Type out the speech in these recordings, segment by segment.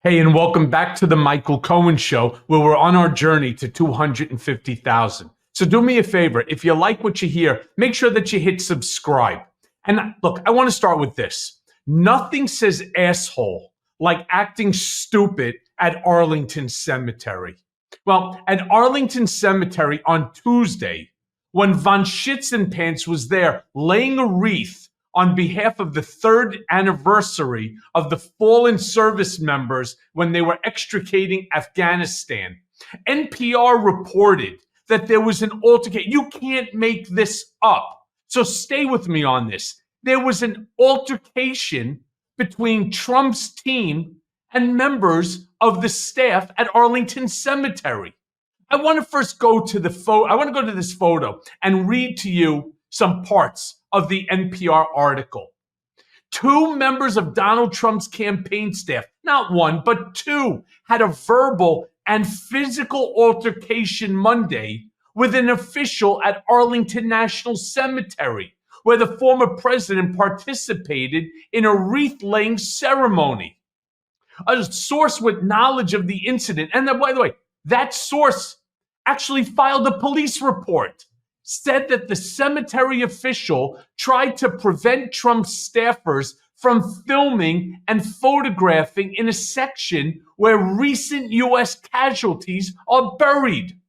Hey, and welcome back to the Michael Cohen Show, where we're on our journey to 250,000. So do me a favor. If you like what you hear, make sure that you hit subscribe. And look, I want to start with this. Nothing says asshole like acting stupid at Arlington Cemetery. Well, at Arlington Cemetery on Tuesday, when Von Schitzenpants was there laying a wreath on behalf of the third anniversary of the fallen service members when they were extricating Afghanistan, NPR reported that there was an altercation. You can't make this up. So stay with me on this. There was an altercation between Trump's team and members of the staff at Arlington Cemetery. I want to first go to the photo. I want to go to this photo and read to you some parts of the NPR article. Two members of Donald Trump's campaign staff, not one, but two, had a verbal and physical altercation Monday with an official at Arlington National Cemetery, where the former president participated in a wreath-laying ceremony. A source with knowledge of the incident, and by the way, that source actually filed a police report, said that the cemetery official tried to prevent Trump's staffers from filming and photographing in a section where recent U.S. casualties are buried.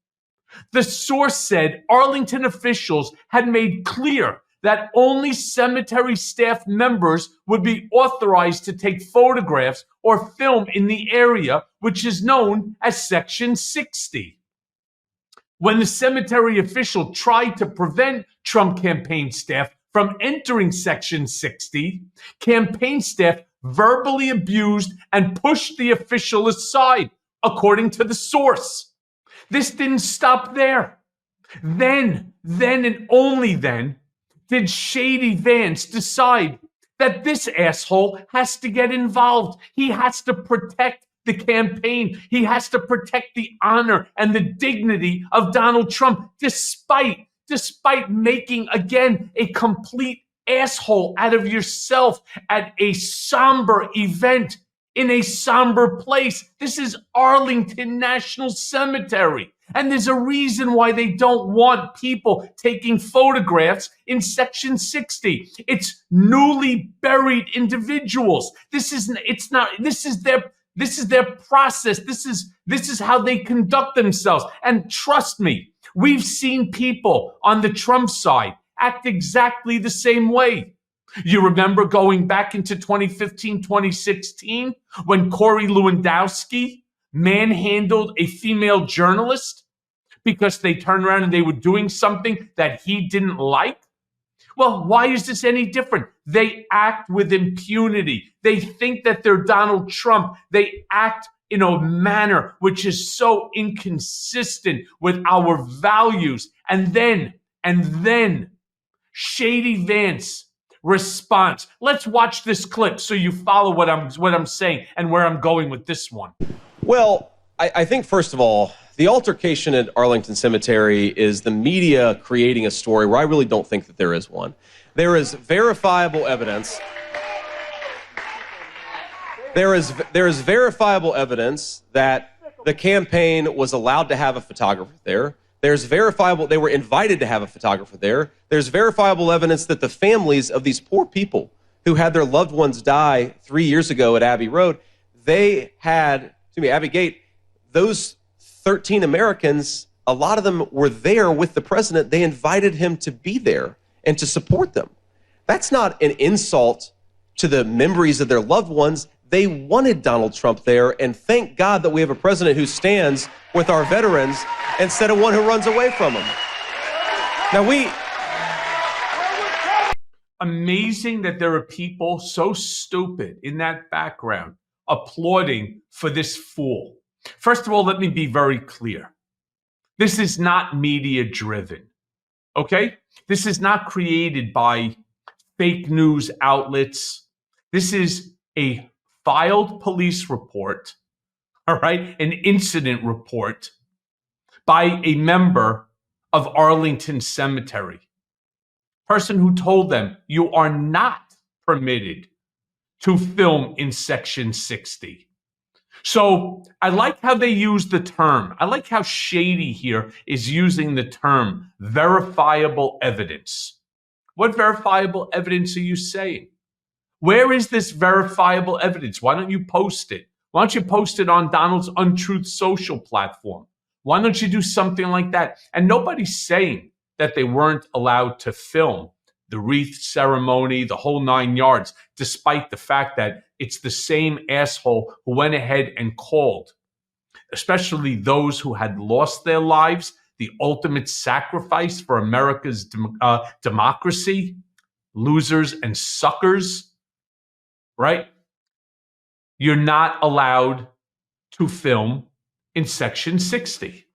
The source said Arlington officials had made clear that only cemetery staff members would be authorized to take photographs or film in the area, which is known as Section 60. When the cemetery official tried to prevent Trump campaign staff from entering Section 60, campaign staff verbally abused and pushed the official aside, according to the source. This didn't stop there. Then and only then did Shady Vance decide that this asshole has to get involved. He has to protect the campaign. He has to protect the honor and the dignity of Donald Trump, despite making, again, a complete asshole out of yourself at a somber event in a somber place. This is Arlington National Cemetery. And there's a reason why they don't want people taking photographs in Section 60. It's newly buried individuals. This is their process. This is how they conduct themselves. And trust me, we've seen people on the Trump side act exactly the same way. You remember going back into 2015, 2016, when Corey Lewandowski manhandled a female journalist because they turned around and they were doing something that he didn't like? Well, why is this any different? They act with impunity. They think that they're Donald Trump. They act in a manner which is so inconsistent with our values. And then Shady Vance response. Let's watch this clip so you follow what I'm saying and where I'm going with this one. Well, I think, first of all, the altercation at Arlington Cemetery is the media creating a story where I really don't think that there is one. There is verifiable evidence. There is verifiable evidence that the campaign was allowed to have a photographer there. There's verifiable, they were invited to have a photographer there. There's verifiable evidence that the families of these poor people who had their loved ones die 3 years ago at Abbey Road, Abbey Gate, those 13 Americans, a lot of them were there with the president. They invited him to be there and to support them. That's not an insult to the memories of their loved ones. They wanted Donald Trump there, and thank God that we have a president who stands with our veterans instead of one who runs away from them. Now Amazing that there are people so stupid in that background applauding for this fool. First of all, let me be very clear. This is not media driven, okay? This is not created by fake news outlets. This is a filed police report, all right? An incident report by a member of Arlington Cemetery. Person who told them you are not permitted to film in Section 60. So I like how they use the term. I like how Shady here is using the term verifiable evidence. What verifiable evidence are you saying? Where is this verifiable evidence? Why don't you post it? Why don't you post it on Donald's Untruth social platform? Why don't you do something like that? And nobody's saying that they weren't allowed to film the wreath ceremony, the whole 9 yards, despite the fact that it's the same asshole who went ahead and called, especially those who had lost their lives, the ultimate sacrifice for America's democracy, losers and suckers, right? You're not allowed to film in Section 60.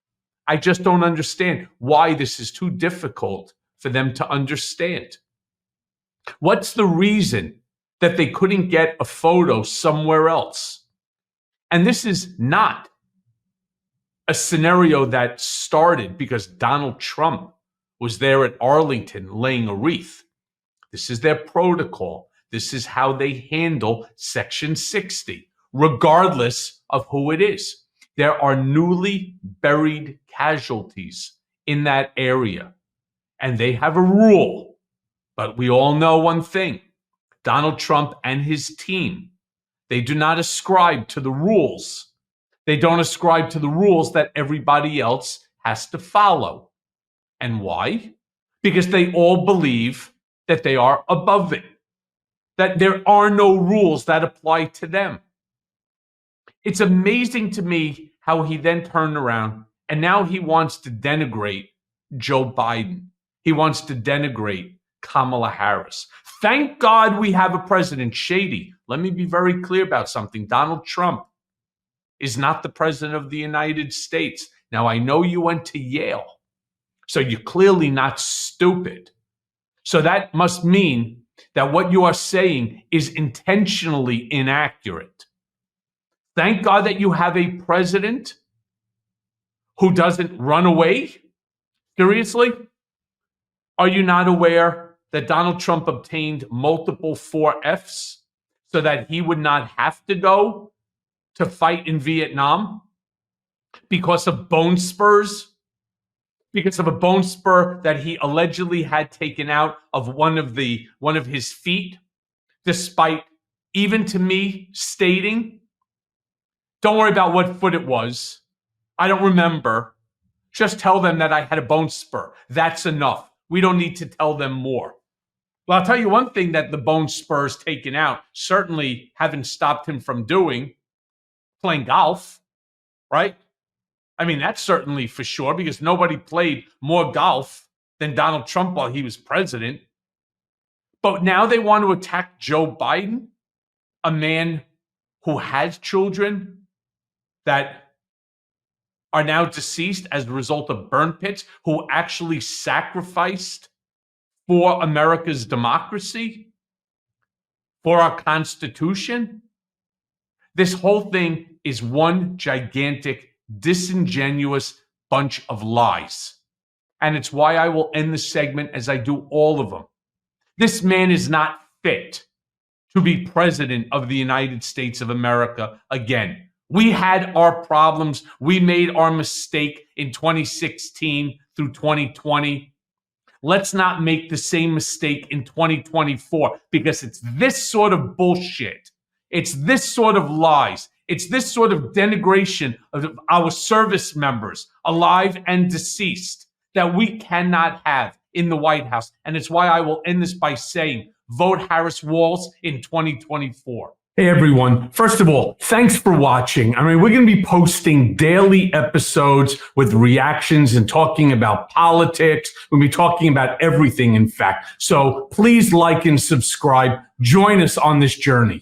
I just don't understand why this is too difficult for them to understand. What's the reason that they couldn't get a photo somewhere else? And this is not a scenario that started because Donald Trump was there at Arlington laying a wreath. This is their protocol. This is how they handle Section 60, regardless of who it is. There are newly buried casualties in that area, and they have a rule. But we all know one thing. Donald Trump and his team, they do not ascribe to the rules. They don't ascribe to the rules that everybody else has to follow. And why? Because they all believe that they are above it, that there are no rules that apply to them. It's amazing to me how he then turned around and now he wants to denigrate Joe Biden. He wants to denigrate Kamala Harris. Thank God we have a president, Shady. Let me be very clear about something. Donald Trump is not the president of the United States. Now, I know you went to Yale, so you're clearly not stupid. So that must mean that what you are saying is intentionally inaccurate. Thank God that you have a president who doesn't run away. Seriously? Are you not aware that Donald Trump obtained multiple 4Fs so that he would not have to go to fight in Vietnam because of bone spurs? Because of a bone spur that he allegedly had taken out of one of his feet, despite even to me stating, don't worry about what foot it was. I don't remember. Just tell them that I had a bone spur. That's enough. We don't need to tell them more. Well, I'll tell you one thing that the bone spurs taken out certainly haven't stopped him from doing, playing golf, right? I mean, that's certainly for sure, because nobody played more golf than Donald Trump while he was president. But now they want to attack Joe Biden, a man who has children that are now deceased as a result of burn pits, who actually sacrificed for America's democracy, for our Constitution. This whole thing is one gigantic, disingenuous bunch of lies. And it's why I will end the segment as I do all of them. This man is not fit to be president of the United States of America again. We had our problems. We made our mistake in 2016 through 2020. Let's not make the same mistake in 2024, because it's this sort of bullshit. It's this sort of lies. It's this sort of denigration of our service members, alive and deceased, that we cannot have in the White House. And it's why I will end this by saying, vote Harris Walz in 2024. Hey, everyone. First of all, thanks for watching. I mean, we're going to be posting daily episodes with reactions and talking about politics. We'll be talking about everything, in fact. So please like and subscribe. Join us on this journey.